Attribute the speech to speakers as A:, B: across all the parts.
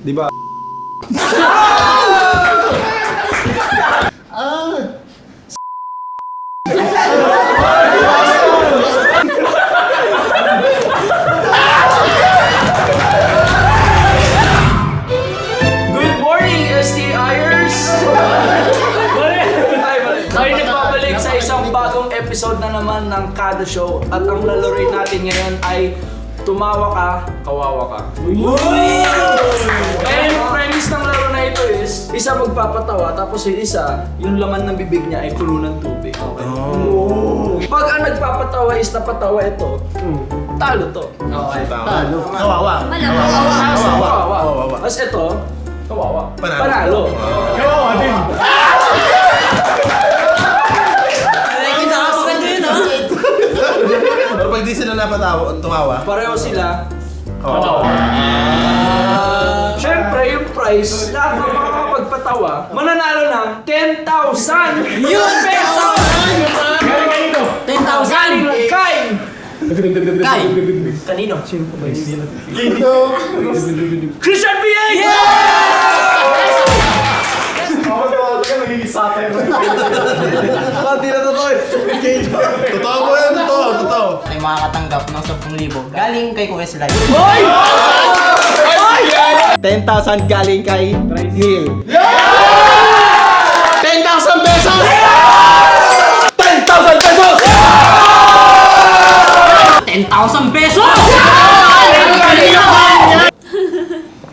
A: Di ba?
B: Good morning, STIers! Tayo nagbabalik sa isang bagong episode na naman ng Kada Show at ang lalaroin natin ngayon ay tumawa ka, kawawa ka. Kaya yung premise ng laro na ito is, isa magpapatawa tapos yung isa, yung laman ng bibig niya ay puno ng tubig. Okay? Pag ang nagpapatawa is napatawa ito, talo to. Okay.
C: Kawawa.
B: Kawawa. Tapos ito, kawawa. Panalo.
C: Kawawa din. Pero pag di sila napatawa, tumawa.
B: Pareho sila.
C: Kawawa.
B: Siyempre, yung prize, lahat ng makakapagpatawa, mananalo ng 10,000 pesos!
C: Galing ito.
D: 10,000!
B: Galing kay!
D: Kay!
B: Kanino? Sino po ba yun?
C: Ito.
B: Christian P.A.!
A: Hindi na totoo eh.
C: Totoo po yan, totoo.
D: Ay makakatanggap ng 10,000 galing kay Kuya Slide.
A: 10,000 galing kay Neil.
C: 10,000 pesos!
A: 10,000 pesos!
D: 10,000 pesos!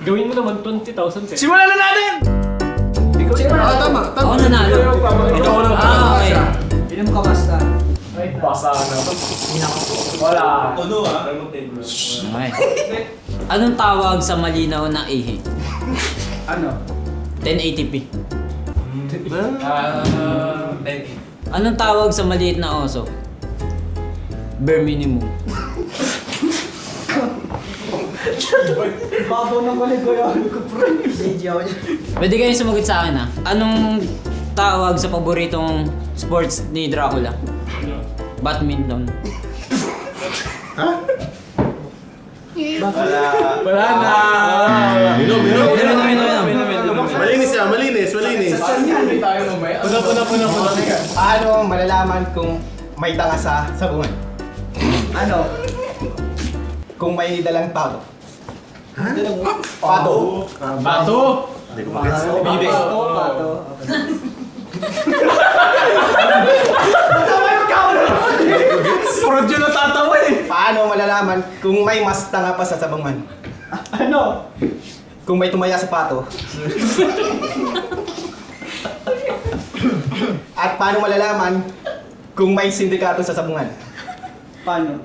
E: Gawin mo naman 20,000 pesos.
B: Simulan na natin!
C: Tama.
D: Ako nanalo.
C: Ikaw na
D: Okay.
B: Inom ka basta.
E: Ay, basa na. Wala.
D: Okay. Anong tawag sa malinaw na ihi?
B: Ano?
D: 1080p. Anong tawag sa maliit na oso? Bare minimum.
B: Babaw ng kaligayahan ko, bro.
D: Pwede kayong sumagot sa akin ha. Anong tawag sa paboritong sports ni Dracula? Badminton.
E: Wala na.
C: Minom. Malinis yan, malinis.
E: Puna.
A: Paano malalaman kung may tanga sa sabungan? Ano? Kung may dalang pato. Pato.
E: Bato.
C: Hindi ko magets.
E: Bibi.
A: Pato.
E: Prod yun natatawa eh.
A: Paano malalaman kung may mas tanga pa sa sabungan? Ano? Kung may tumaya sa pato. At paano malalaman kung may sindikato sa sabungan? Paano?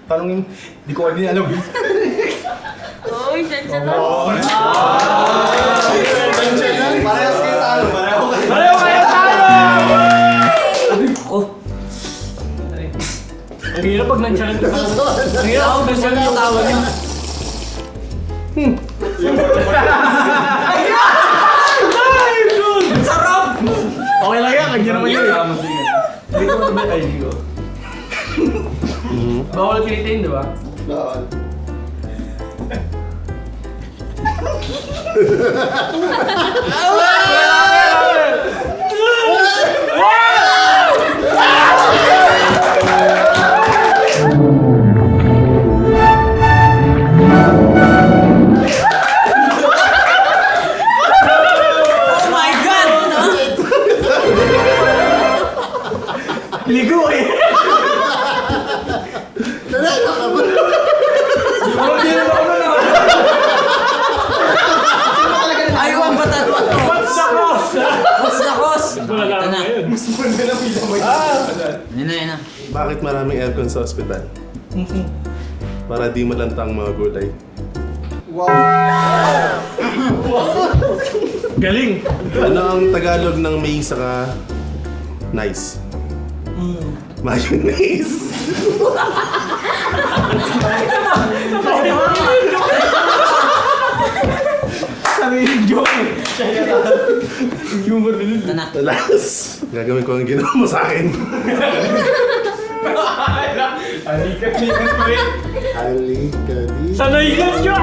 A: Tanungin, di ko din alam.
F: Uy, dyan na.
A: Parehas kayo talo.
B: Pareho kayo talo!
D: Oh,
E: Ang hirap pag nandiyan.
D: ang hirap ako gusto yung tawa niyo.
E: Okay lang yan, kanya naman yun.
B: Hindi ko matubay ay hindi ko. Bawal kilitin, di ba?
D: Oh my God!
E: Ligo eh.
D: Ayaw ang batat mo to.
E: What's the cost?
D: What's the cost?
E: Wala
D: Ito
E: lang
D: na.
E: ngayon.
D: Yan na.
C: Bakit maraming aircon sa ospital? Para di malantang mga gulay.
E: Galing.
C: Ano ang Tagalog ng may saka nice? Mayonnaise.
B: Sabi yung joke eh.
D: Ito na.
C: Talas. Gagawin ko ang ginawa mo sa akin.
A: Halika din pa rin.
C: Halika di.
E: Sanay yan siya!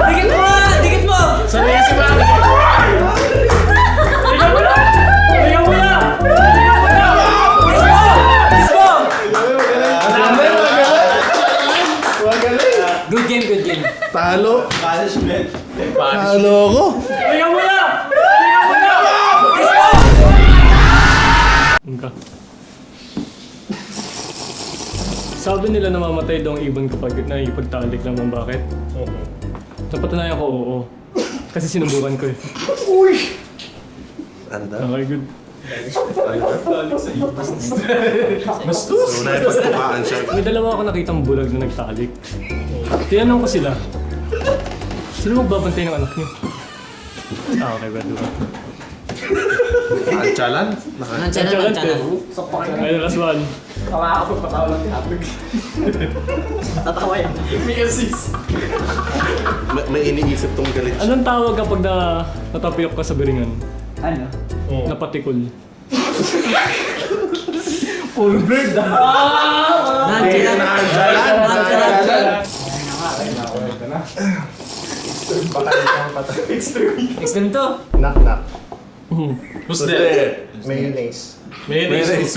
D: Dikit mo! Dikit mo!
E: Sanay yan si Mami! Tingnan mo na! Tingnan mo na! Tingnan mo na!
D: Kiss mo!
A: Magaling.
D: Good game, good game.
C: Talo.
A: Punishment.
C: Talo ako.
E: Tingnan mo na! Tingnan mo na!
D: Kiss mo!
E: Ka. Sabi nila namamatay daw ang ibon kapag naipagtalik naman. Bakit? Napatunayan ko, oo. Kasi sinubukan ko eh.
C: Anda.
E: Okay, good.
C: So, naipagtukaan siya.
E: May dalawa ako nakitang bulag na nagtalik. Tinanong ko sila, sino magbabantay ng anak niyo? Okay, pwede ba?
C: Antsalan?
D: Nandiyan na, nandiyan na.
E: Okay, last one.
B: Nakakapagpatawa lang tinapig. Tatawa yan. May assist.
C: May iniisip tong galit.
E: Anong tawag kapag natapiyok ka sa biringan?
B: Ano?
E: Napatikol.
B: Full bird ah!
D: Nandiyan na. Nandiyan na. Extreme to.
G: Knock knock.
C: Who's there?
G: Mayonnaise.
C: Mayonnaise.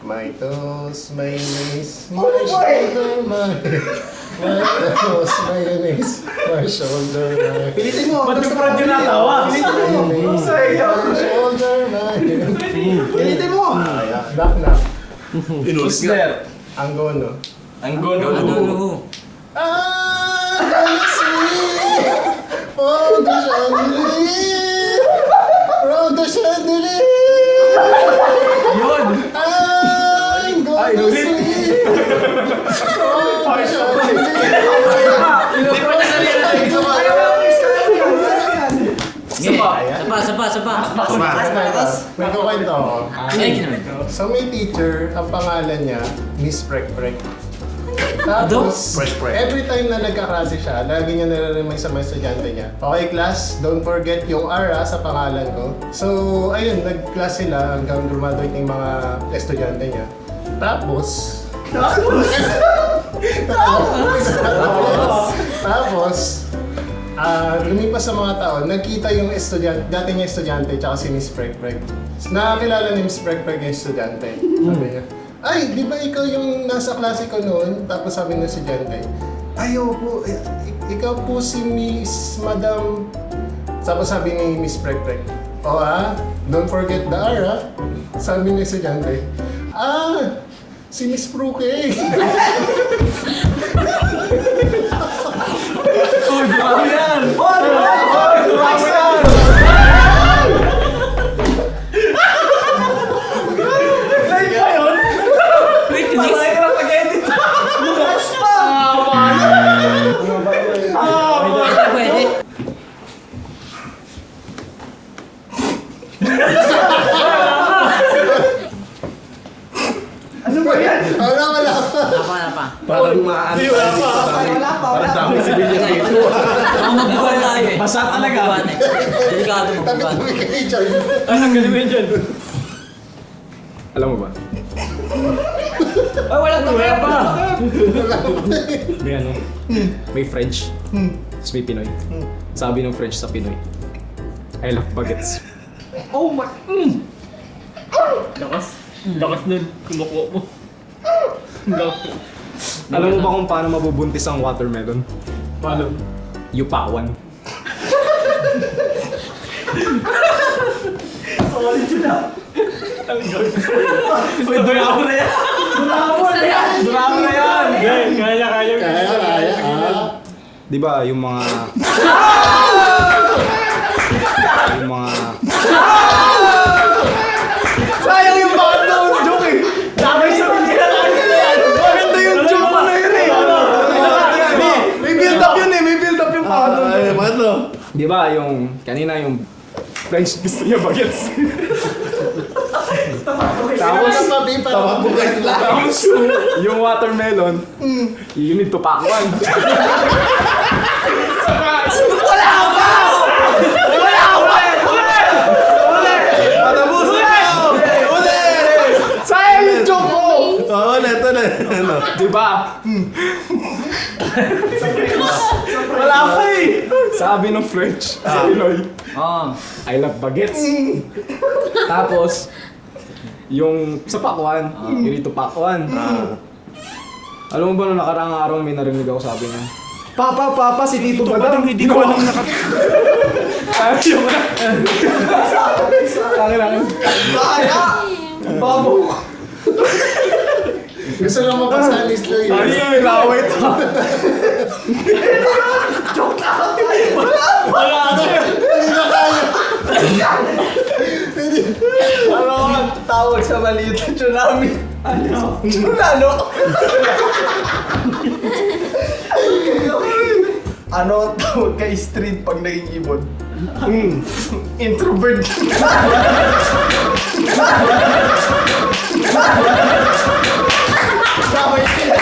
G: My toes, mayonnaise. My shoulder, my toes, mayonnaise. My shoulder, my
A: Pilitin mo.
B: Ba't yung prod yung natawa?
G: mayonnaise. My shoulder, mayonnaise.
A: Pilitin mo.
G: Knock knock.
C: Inulit nga.
G: Anggono.
B: Ang gono.
D: Ano?
G: Ah, sweet. Oh, the chandelier. Oh, the chandelier.
B: Yun!
G: I'm gonna sweet. Oh, the chandelier.
B: Hindi pa niya narinig.
D: Sapa.
G: May kukwento ako.
D: Ay, kinamin.
G: So may teacher, ang pangalan niya, Miss Prek Prek. Tapos, every time na nagkaklase siya, lagi niya nare-remind sa mga estudyante niya. Okay class, don't forget yung R sa pangalan ko. So, ayun, nag-class sila hanggang graduate yung mga estudyante niya. Tapos, lumipas sa mga taon, nagkita yung estudyante, dati niya estudyante, tsaka si Miss Prek Prek. Nakakilala ni Miss Prek Prek yung estudyante. Sabi niya, ay, di ba ikaw yung nasa klase ko noon? Tapos sabi ng estudyante, ay, po, ikaw po si Miss Madam. Tapos sabi ni Miss Prek Prek, don't forget the R, Sabi ng estudyante, si Miss Pruke.
B: Grabe yan!
D: Wait, next.
B: Patay ka na pag-edit!
D: Pwede.
B: Ano ba yan?
G: Wala pa.
D: Wala pa.
C: Parang maano. Parang dami sibilyan dito.
D: Baka magbuwan tayo eh.
B: Basa talaga.
D: Magbuwan eh. Delikado magbuwan.
G: Tabi-tabi kayo dyan.
E: Anong galiwin dyan?
A: Alam mo ba?
B: Ay, wala pa!
E: May ano?
A: May French. Tapos may Pinoy. Sabi ng French sa Pinoy, I love baguettes.
B: Oh my...
E: Lakas nun. Kumukuha mo.
A: Alam mo ba kung paano mabubuntis ang watermelon?
E: Paano?
A: Yupawan.
B: Uy, duramo na yan! Duramo na yan!
E: Kaya.
G: Kaya.
A: Di ba yung mga... yung mga... Sayang yung mga doon joke eh!
B: Damay sa pinila lang nila yan!
A: Maganda yung joke na yun eh! May build up yun eh! May build up yung paano.
C: Ay, ano?
A: Di ba yung... Kanina yung... French gusto niya bagets. Tapos... Tapos yung watermelon, you need to pack one. Patapos na! Uli!
B: Di ba? Wala pa eh. Sabi ng French sa Pinoy, I love bagets. Tapos, yung sa pakwan, irito pakwan. Alam mo ba nung nakaraang araw may narinig ako sabi niya, Papa, si Tito Badang. Hindi ko alam Ayaw mo na. Akin. Babo.
G: Gusto lang mapasalis na yun.
B: Ay, may laway to.
A: Ano ang tawag sa maliit na tsunami? Ano? Tsunami? Ano ang tawag kay street pag naging ibon? Introvert. Sabay sila.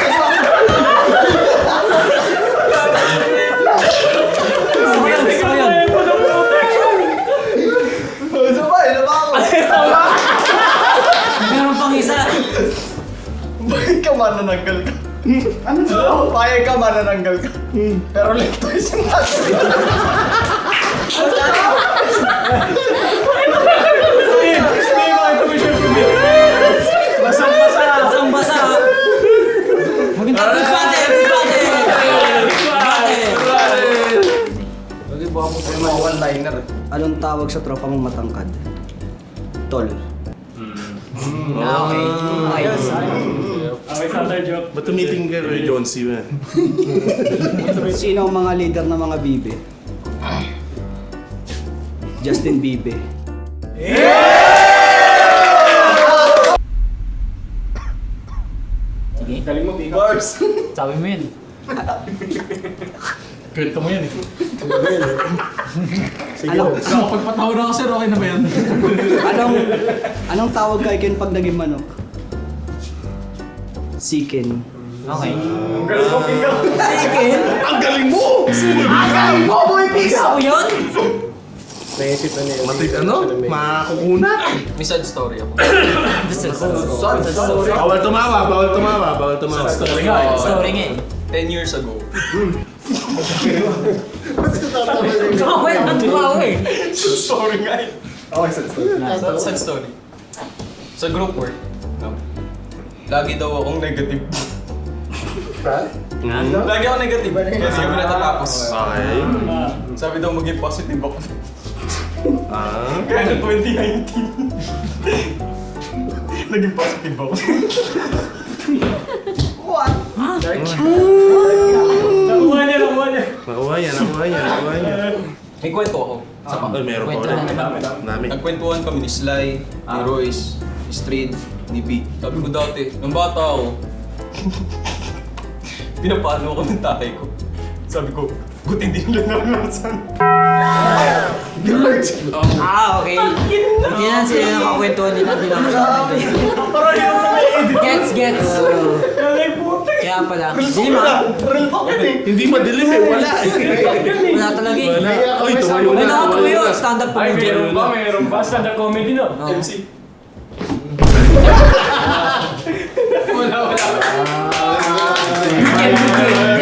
A: Sabay, ako.
D: Meron pang isa.
A: Bakit ka manananggal ka? Ano? Payag ka manananggal ka. Pero lento yung sinasabi.
D: Basang-basa. Maganda. Bate.
A: Mga one-liner.
H: Anong tawag sa tropa mong matangkad? Tol.
D: Okay.
E: Okay, Sander joke.
C: Ba't tumiting ka kay John C. man?
H: Sino ang mga leader ng mga bibe? Justin Bibe.
D: Sige.
E: Galing mo, Pika.
A: Bars.
D: Sabi mo yun.
E: Kwento mo yan eh.
H: Ano?
B: Nakapagpatawa na ako sir, okay na ba yan?
H: Anong tawag kay Ken pag naging manok? Sikin.
D: Okay.
C: Ang galing mo!
D: Ako yun?
G: Naisip na niya.
C: Matid ano? Makakukuna?
B: May sad story ako.
C: Bawal tumawa.
B: Story nga eh.
D: Story nga eh.
B: 10 years ago.
D: Tumawa eh. Tumawa eh.
B: Story nga eh.
A: Okay, sad.
B: Sad story. Sa group work, no? Lagi daw akong negative. Lagi ako negative. Kasi yung natatapos.
C: Okay.
B: Sabi daw maging positive ako.
C: Ah.
B: Kaya noong 2019, naging positive ako.
E: Nakuha niya.
C: Nakuha niya.
B: May kwento ako.
C: Ay, meron pa
D: Kwento
C: ulit.
D: na naman.
C: Dami.
B: Nagkwentuhan kami ni Sly, ni Royce, ni Street, ni B. Sabi ko dati, nung bata ako, pinapano ako ng tatay ko. Sabi ko, buti hindi nila naranasan.
D: Okay. Hindi na sila nakakwentuhan nila. Hindi na Gets. Kaya pala. Hindi
C: Hindi madilim eh, wala eh.
D: Wala talaga eh.
C: Wala. Ay, tumayo
D: Wala
C: na.
D: na tumayo. Stand-up
E: Ay,
D: comedian.
E: meron ba? Stand-up comedy no?
D: Oo.
E: MC.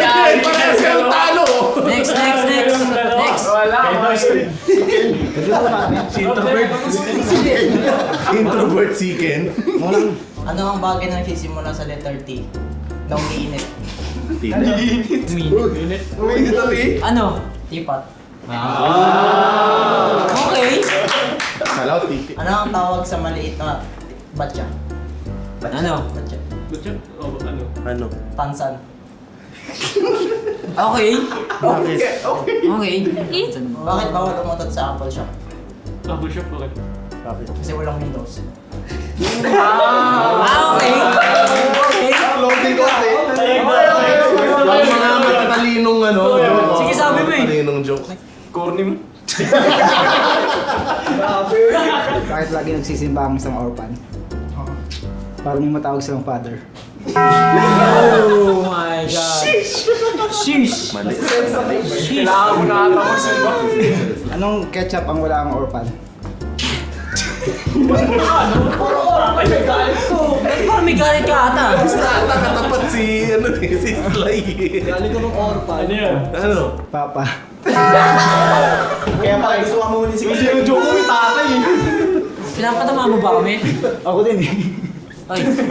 C: Ay, parehas kayong talo!
D: Next.
C: Introvert si Ken.
I: Ano ang bagay na nagsisimula sa letter T? Na umiinit.
D: Ano?
I: Tipat.
D: Okay.
C: Salaw, titi.
I: Ano ang tawag sa maliit na batya?
D: Ano?
I: Batya.
C: Ano?
I: Tansan.
D: Okay.
C: Bakit?
D: Okay.
I: Bakit bawal umutot sa Apple Shop?
E: Apple shop, bakit?
I: Kasi walang Windows.
D: Okay.
A: Loading ko eh.
C: Yung mga matatalinong ano.
D: Sige, sabi mo eh.
C: Matalinong joke.
B: Corny mo.
H: Bakit lagi nagsisimba ang isang orphan? Para may matawag silang father.
D: Oh my God. Sheesh.
C: Mali.
B: Kailangan mo na ata magsimba.
H: Anong ketchup ang wala ang orphan?
B: Ay, may galit ko.
D: Parang may galit ka ata.
C: Nakatapat si Sly.
B: Galing ko ng orphan.
E: Ano yan?
C: Ano?
H: Papa.
A: Kaya pala gusto ka muna si Kasi yung joke ko may tatay eh.
D: Pinapatama mo ba kami?
H: Ako din eh.
D: Ay, okay.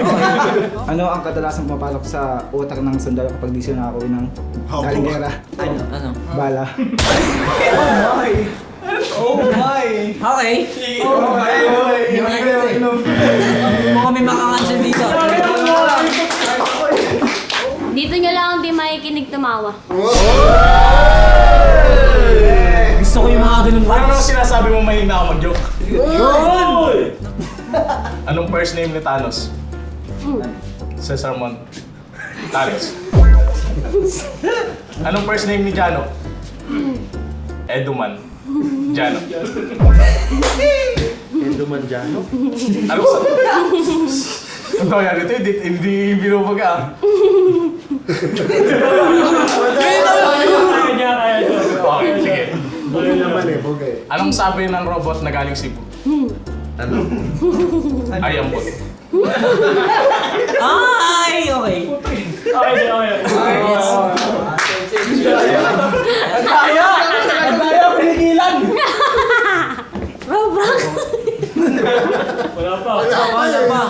H: Ano ang kadalasan pumapasok sa utak ng sundalo kapag di sila nakakauwi ng galing gera?
D: Ano?
H: Bala.
A: Oh my!
D: Okay.
A: Oh my!
D: Mukhang may makakancel dito.
F: Dito niya lang di makikinig tumawa.
D: Gusto ko yung mga ganun
A: Ano
D: vibes.
A: sinasabi mo mahina ako mag-joke?
D: Yun!
A: Anong first name ni Thanos? Cesar Mon. Thanos. Anong first name ni Jano? Eduman. Jano.
C: Enduman Jano?
A: Anong sa... Ang tawag yan ito, hindi binubaga.
E: Kaya.
A: Okay, sige.
G: Bugay naman eh, bugay.
A: Anong sabi ng robot na galing Cebu?
C: Ano?
A: Ay, ambot.
D: Ay, okay.
E: Okay.
A: Ang kaya! Ang kaya, pinigilan!
F: Roblox!
E: Wala pa.
D: Wala pa.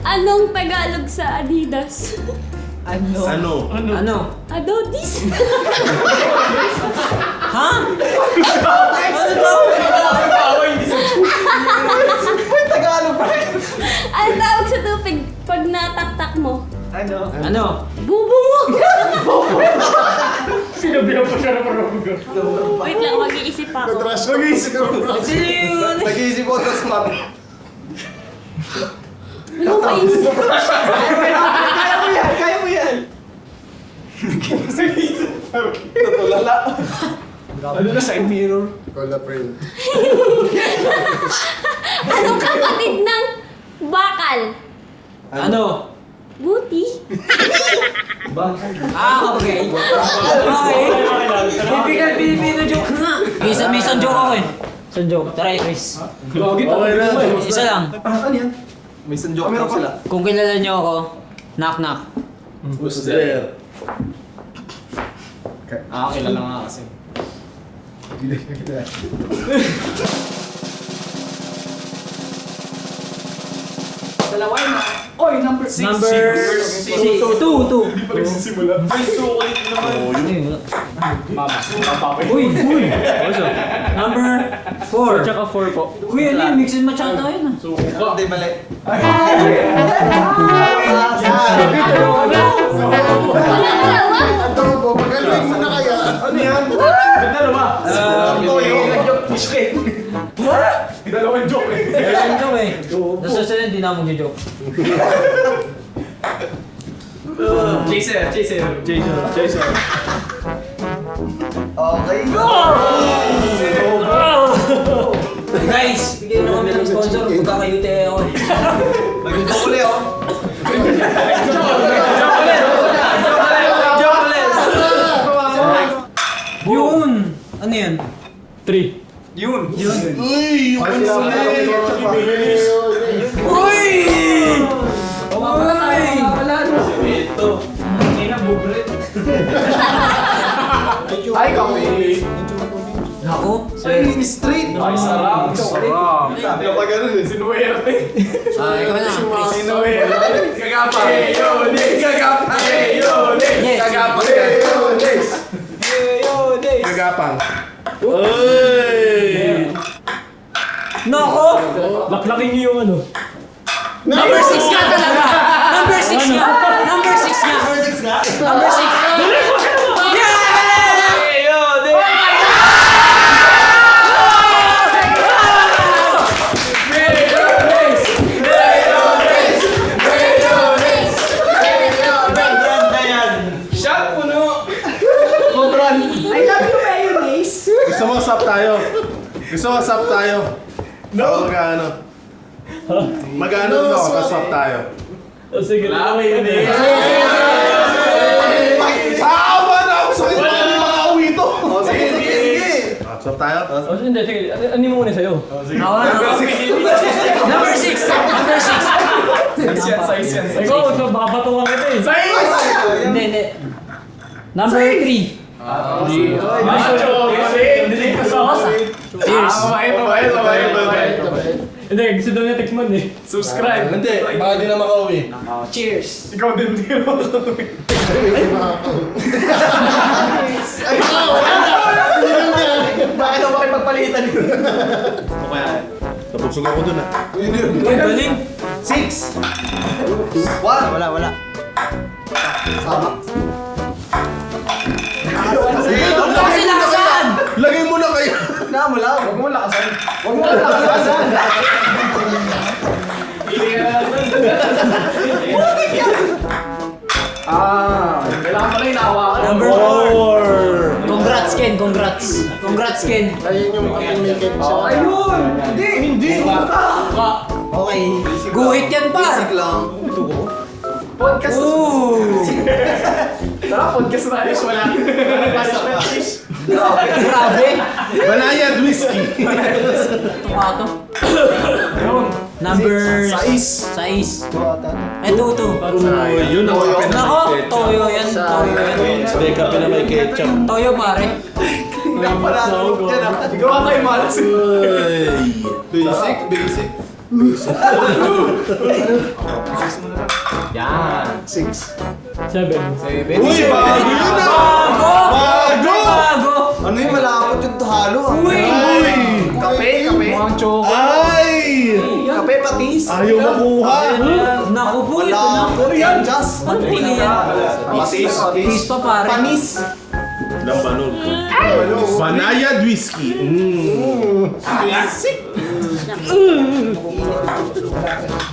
F: Anong Tagalog sa Adidas?
C: Ano?
D: Ano?
F: Adotis?
D: Ha? Ano to?
A: Tagalog pa rin!
F: Ang tawag sa tubig pag nataktak mo?
D: Ano?
F: Bubungog!
E: Sinabihan pa siya na parang
F: Wait lang, mag-iisip ako.
G: Trash mag-iisip ko.
A: Nag-iisip ko, tapos map.
F: Ano maisip?
A: Kaya mo yan! Kaya mo yan! Natulala. Ano na side mirror?
G: Call a friend.
F: Anong kapatid ng bakal?
D: Ano?
F: Buti?
D: Ah, okay. Okay. Typical Filipino joke nga. May isang joke ako eh. Isang joke. Try, Chris.
E: Gagi pa.
C: Okay na.
D: Isa lang.
A: Ano yan? May sanjok daw sila.
D: Kung kilala niyo ako, knock knock.
C: Who's there?
A: Kilala nga kasi.
B: Dalawa yun. Oy, number 6.
D: Number 2.
A: Nagsisimula.
D: Uy! Number 4.
E: Tsaka 4 po.
D: Uy, ano yun? Mix and match ata yun ah.
A: Hindi, mali.
F: Wala dalawa!
G: Ito po, magaling mo na kaya.
A: Ano yan? Dalawa. Toyo. Biscuit. Dalawang joke eh.
D: Meron joke eh. Nasusunod, di na mag-joke.
A: Chaser. Okay.
D: Guys, bigyan mo kami ng sponsor. Magkakayute ako eh.
A: Nag-joke ulit oh.
D: Yun! Ano yun?
E: 3.
A: Yun.
C: Uy! Yung ulit!
D: Uy!
A: Ito. Ay, kape.
D: Ako?
A: Ay, straight. Ay, sarap. Sarap. Sabi ka pa ganun eh. Sinuwerte.
D: Ikaw na, Chris.
A: Sinuwerte. Kagapa.
C: Gagapang. Uy!
D: Nako!
E: Laklakin niyo yung ano.
D: Number 6 nga talaga! Number 6 nga! Number 6 nga! Number 6!
A: Shot puno.
C: Gusto mo sap tayo? No! Mag-ano? Mag-ano no? Kasap tayo.
E: Sige lang.
C: Awa na ako! Sakit na kami makauwi to!
A: Sige.
C: Sap tayo?
E: Hindi, sige. Ano mo muna sa'yo?
D: Number 6! Number 6!
B: Size yan.
E: Ikaw, baka batukan kita eh.
D: Hindi. Number 3. Cheers.
E: Hindi, gusto daw niya tikman eh.
B: Subscribe.
C: Hindi, baka di na makauwi.
B: Cheers.
C: Ikaw din di na makauwi.
A: Bakit ako makipagpalitan yun?
C: Nabusog ako dun ah.
D: Uy, galing.
A: 6! 1! Wala.
D: Huwag mo kasi lakasan!
C: Lagay mo na kayo!
A: Na mo lang. Huwag mo lakasan. Huwag mo lakasan.
B: Kailangan pala inahawakan.
D: Number 4. Congrats, Ken. Congrats, Ken.
G: Ayun yung pamimikit siya.
A: Ayun! Hindi!
D: Okay. Guhit yan pa.
A: lang.
B: Podcast.
D: Ooh.
B: Tara, podcast na ayos. Wala.
D: Grabe.
C: Banayad whiskey!
D: Tomato. Number 6. Ito.
C: Yun ang
D: Nako, toyo yan.
C: Hindi ka pa na may ketchup.
D: Toyo pare.
B: Gawa tayo malas.
A: Basic.
B: Yan.
G: 6.
E: 7.
C: Uy, bago yun ah! Bago!
A: Ano yung malapot yung halo ah?
D: Uy!
A: Kape.
B: Mukhang choco.
C: Ay!
A: Kape patis.
C: Ayaw makuha!
D: Naku po.
A: Wala ako yan. Just.
D: Pati yan.
A: Patis.
D: Tis pa pare.
A: Panis.
C: Lambanog. Banayad whiskey.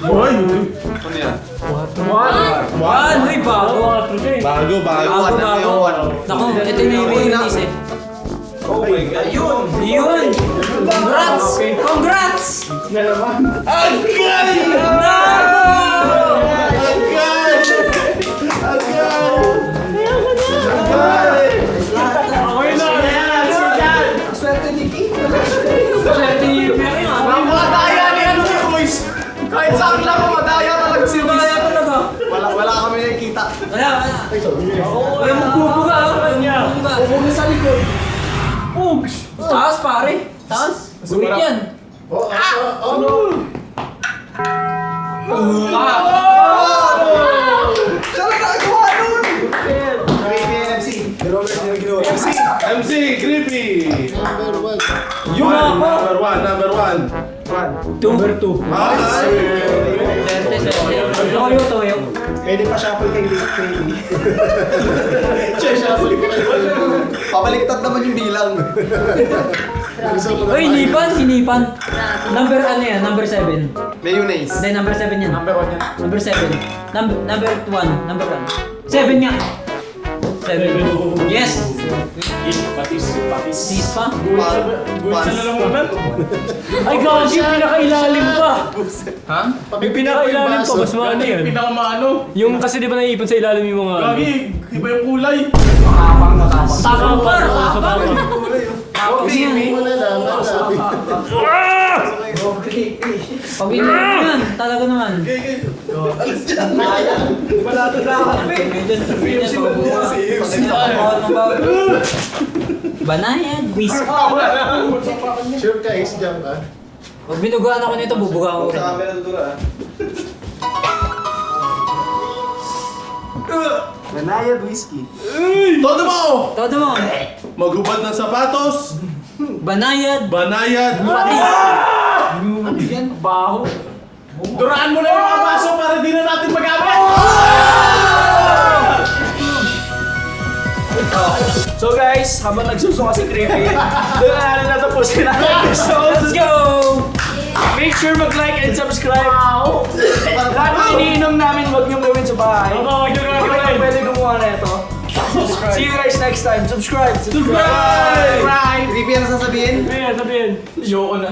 C: Uy!
D: One. Uy, bago.
C: Bago.
D: Naku, ito na yung mayonnaise eh.
A: Oh my God.
D: Yun! Congrats!
C: Agay!
A: Swerte ni King.
D: Swerte niyo yung meron ah.
B: Ang madaya ni ano ni Boys. Kahit saan lang ang madaya talaga si Boys.
D: Kaya talaga.
A: Wala kami nakikita.
D: Wala. Ay, magbubuga ah.
B: Pumunta sa likod.
D: Taas pare. Taas. Guhit yan.
A: Saan na nakagawa nun? MC.
C: MC, creepy!
G: Number 1.
C: Yung number one.
E: Number 2.
D: Toyo.
A: Pwede pa shuffle kay Bailey. Pabaliktad naman yung bilang.
D: Uy, hinipan. Number ano yan? Number 7.
A: Mayonnaise.
D: Hindi, number 7 yan.
B: Number 1 yan.
D: Number 7. Number 1. Number 1. 7 nga. 7. Yes.
B: Patis.
D: Tis pa.
E: Ay, gagi, pinakailalim pa.
B: Ha?
E: Yung pinakailalim pa, mas maano yan.
B: Pinakamaano.
E: Yung kasi di ba naiipon sa ilalim yung mga...
B: Gagi, iba yung kulay.
D: Tapang.
G: Wala lang.
D: Pag yan, talaga naman.
A: Wala ito na kape.
D: Banayad, whiskey.
G: Sure ka, X-Jam ka?
D: Pag binugaan ako nito, bubugaan ko rin.
A: Sa camera tutura ah. Banayad whiskey.
C: Todo mo!
D: Todo mo.
C: Maghubad ng sapatos.
D: Banayad.
C: Banayad.
B: Baho. Duraan mo na yung mga baso para di na natin magamit. So guys, habang nagsusuka si Creepy, doon na natin natapusin ang episode.
D: Let's go!
B: Make sure mag-like and subscribe. Lahat ng iniinom namin, huwag niyong gawin sa bahay. Pwede gumawa na ito. See you guys next time. Subscribe!
A: Creepy ang sasabihin?
E: Ayan, sabihin.
B: Yoko na.